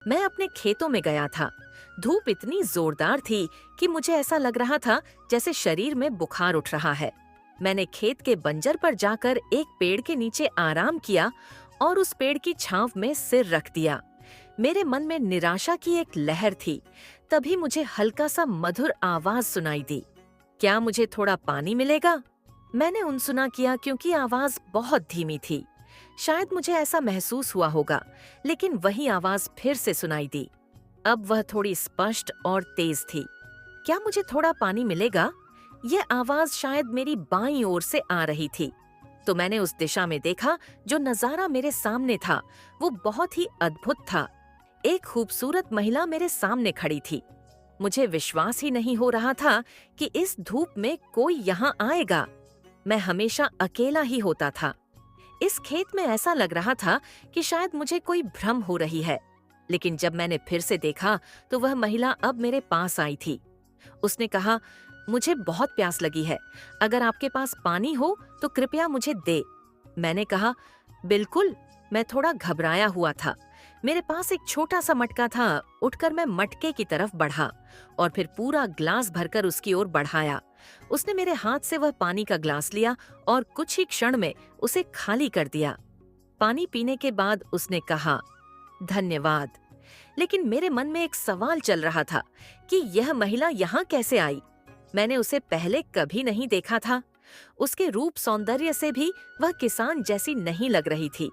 मैं अपने खेतों में गया था। धूप इतनी जोरदार थी कि मुझे ऐसा लग रहा था जैसे शरीर में बुखार उठ रहा है। मैंने खेत के बंजर पर जाकर एक पेड़ के नीचे आराम किया और उस पेड़ की छांव में सिर रख दिया। मेरे मन में निराशा की एक लहर थी। तभी मुझे हल्का सा मधुर आवाज सुनाई दी। क्या मुझे थोड़ा पानी मिलेगा? मैंने उनसुना किया क्योंकि आवाज बहुत धीमी थी। शायद मुझे ऐसा महसूस हुआ होगा, लेकिन वही आवाज फिर से सुनाई दी। अब वह थोड़ी स्पष्ट और तेज थी। क्या मुझे थोड़ा पानी मिलेगा? यह आवाज शायद मेरी बाईं ओर से आ रही थी। तो मैंने उस दिशा में देखा। जो नजारा मेरे सामने था वो बहुत ही अद्भुत था। एक खूबसूरत महिला मेरे सामने खड़ी थी। मुझे विश्वास ही नहीं हो रहा था कि इस धूप में कोई यहाँ आएगा। मैं हमेशा अकेला ही होता था। इस खेत में ऐसा लग रहा था कि शायद मुझे कोई भ्रम हो रही है। लेकिन जब मैंने फिर से देखा तो वह महिला अब मेरे पास आई थी। उसने कहा, मुझे बहुत प्यास लगी है। अगर आपके पास पानी हो तो कृपया मुझे दे। मैंने कहा, बिल्कुल। मैं थोड़ा घबराया हुआ था। मेरे पास एक छोटा सा मटका था। उठकर मैं मटके की तरफ बढ़ा और फिर पूरा ग्लास भरकर उसकी ओर बढ़ाया। उसने मेरे हाथ से वह पानी का ग्लास लिया और कुछ ही क्षण में उसे खाली कर दिया। पानी पीने के बाद उसने कहा, धन्यवाद। लेकिन मेरे मन में एक सवाल चल रहा था कि यह महिला यहाँ कैसे आई। मैंने उसे पहले कभी नहीं देखा था। उसके रूप सौंदर्य से भी वह किसान जैसी नहीं लग रही थी।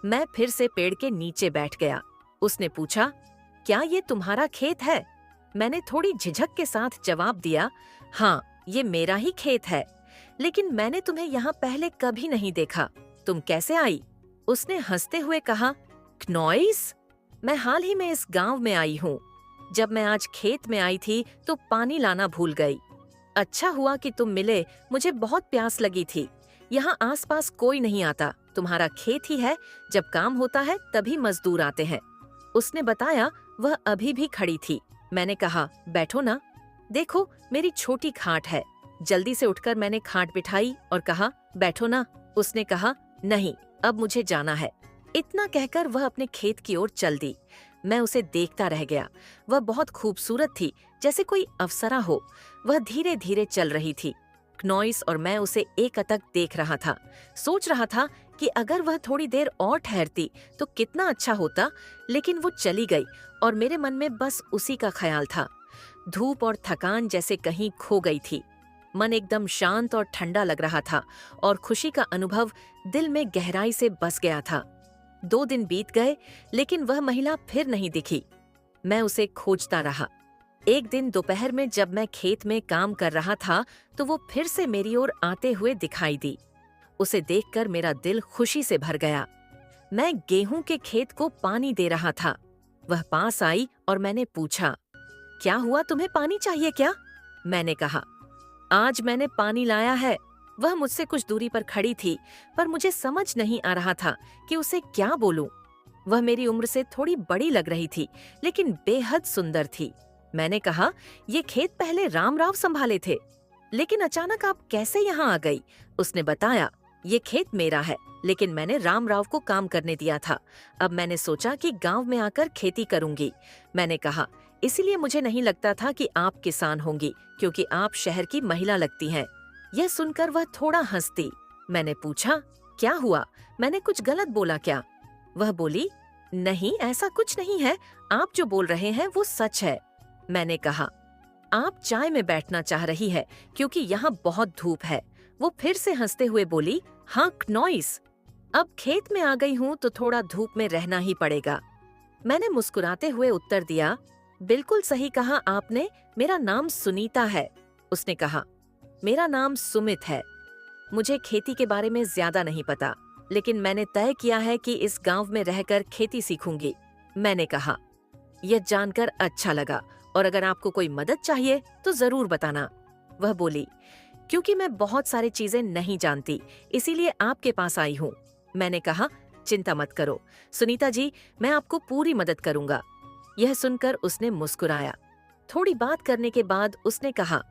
मैं फिर से पेड़ के नीचे बैठ गया। उसने पूछा, क्या ये तुम्हारा खेत है? मैंने थोड़ी झिझक के साथ जवाब दिया, हाँ, ये मेरा ही खेत है। लेकिन मैंने तुम्हें यहाँ पहले कभी नहीं देखा। तुम कैसे आई? उसने हंसते हुए कहा, क्नॉइस? मैं हाल ही में इस गांव में आई हूँ। जब मैं आज खेत में आई थी तो पानी लाना भूल गई। अच्छा हुआ कि तुम मिले, मुझे बहुत प्यास लगी थी। यहाँ आसपास कोई नहीं आता। तुम्हारा खेत ही है, जब काम होता है तभी मजदूर आते हैं। उसने बताया। वह अभी भी खड़ी थी। मैंने कहा, बैठो ना। देखो, मेरी छोटी खाट है। जल्दी से उठकर मैंने खाट बिठाई और कहा, बैठो ना। उसने कहा, नहीं, अब मुझे जाना है। इतना कहकर वह अपने खेत की ओर चल दी। मैं उसे देखता रह गया। वह बहुत खूबसूरत थी, जैसे कोई अप्सरा हो। वह धीरे धीरे चल रही थी। क्नॉइस और मैं उसे एकटक देख रहा था। सोच रहा था कि अगर वह थोड़ी देर और ठहरती तो कितना अच्छा होता। लेकिन वो चली गई और मेरे मन में बस उसी का ख्याल था। धूप और थकान जैसे कहीं खो गई थी। मन एकदम शांत और ठंडा लग रहा था और खुशी का अनुभव दिल में गहराई से बस गया था। 2 दिन बीत गए, लेकिन वह महिला फिर नहीं दिखी। मैं उसे खोजता रहा। एक दिन दोपहर में जब मैं खेत में काम कर रहा था तो वो फिर से मेरी ओर आते हुए दिखाई दी। उसे देखकर मेरा दिल खुशी से भर गया। मैं गेहूं के खेत को पानी दे रहा था। वह पास आई और मैंने पूछा, क्या हुआ, तुम्हें पानी चाहिए क्या? मैंने कहा, आज मैंने पानी लाया है। वह मुझसे कुछ दूरी पर खड़ी थी, पर मुझे समझ नहीं आ रहा था कि उसे क्या बोलूं। वह मेरी उम्र से थोड़ी बड़ी लग रही थी, लेकिन बेहद सुंदर थी। मैंने कहा, ये खेत पहले रामराव संभाले थे, लेकिन अचानक आप कैसे यहाँ आ गई? उसने बताया, ये खेत मेरा है, लेकिन मैंने रामराव को काम करने दिया था। अब मैंने सोचा कि गांव में आकर खेती करूंगी। मैंने कहा, इसीलिए मुझे नहीं लगता था कि आप किसान होंगी, क्योंकि आप शहर की महिला लगती हैं। यह सुनकर वह थोड़ा हंसती। मैंने पूछा, क्या हुआ? मैंने कुछ गलत बोला क्या? वह बोली, नहीं, ऐसा कुछ नहीं है। आप जो बोल रहे हैं वो सच है। मैंने कहा, आप चाय में बैठना चाह रही है क्योंकि यहाँ बहुत धूप है। वो फिर से हंसते हुए बोली, हाँ क्नॉइस, अब खेत में आ गई हूँ तो थोड़ा धूप में रहना ही पड़ेगा। मैंने मुस्कुराते हुए उत्तर दिया, बिल्कुल सही कहा आपने, मेरा नाम सुनीता है। उसने कहा, मेरा नाम सुमित है। मुझे खेती के बारे में ज्यादा नहीं पता, लेकिन मैंने तय किया है कि इस गांव में रहकर खेती सीखूंगी। मैंने कहा, यह जानकर अच्छा लगा, और अगर आपको कोई मदद चाहिए तो जरूर बताना। वह बोली, क्योंकि मैं बहुत सारी चीजें नहीं जानती, इसीलिए आपके पास आई हूँ। मैंने कहा, चिंता मत करो सुनीता जी, मैं आपको पूरी मदद करूंगा। यह सुनकर उसने मुस्कुराया। थोड़ी बात करने के बाद उसने कहा,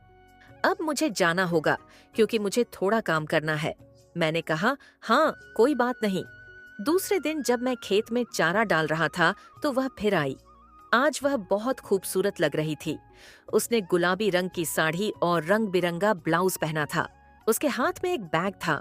अब मुझे जाना होगा क्योंकि मुझे थोड़ा काम करना है। मैंने कहा, हाँ, कोई बात नहीं। दूसरे दिन जब मैं खेत में चारा डाल रहा था तो वह फिर आई। आज वह बहुत खूबसूरत लग रही थी। उसने गुलाबी रंग की साड़ी और रंग बिरंगा ब्लाउज पहना था। उसके हाथ में एक बैग था।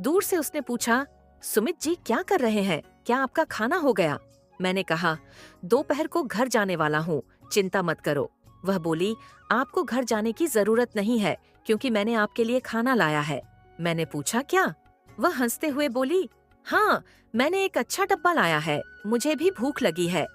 दूर से उसने पूछा, सुमित जी क्या कर रहे हैं? क्या आपका खाना हो गया? मैंने कहा, दोपहर को घर जाने वाला हूँ, चिंता मत करो। वह बोली, आपको घर जाने की जरूरत नहीं है क्योंकि मैंने आपके लिए खाना लाया है। मैंने पूछा, क्या? वह हंसते हुए बोली, हाँ, मैंने एक अच्छा डब्बा लाया है, मुझे भी भूख लगी है।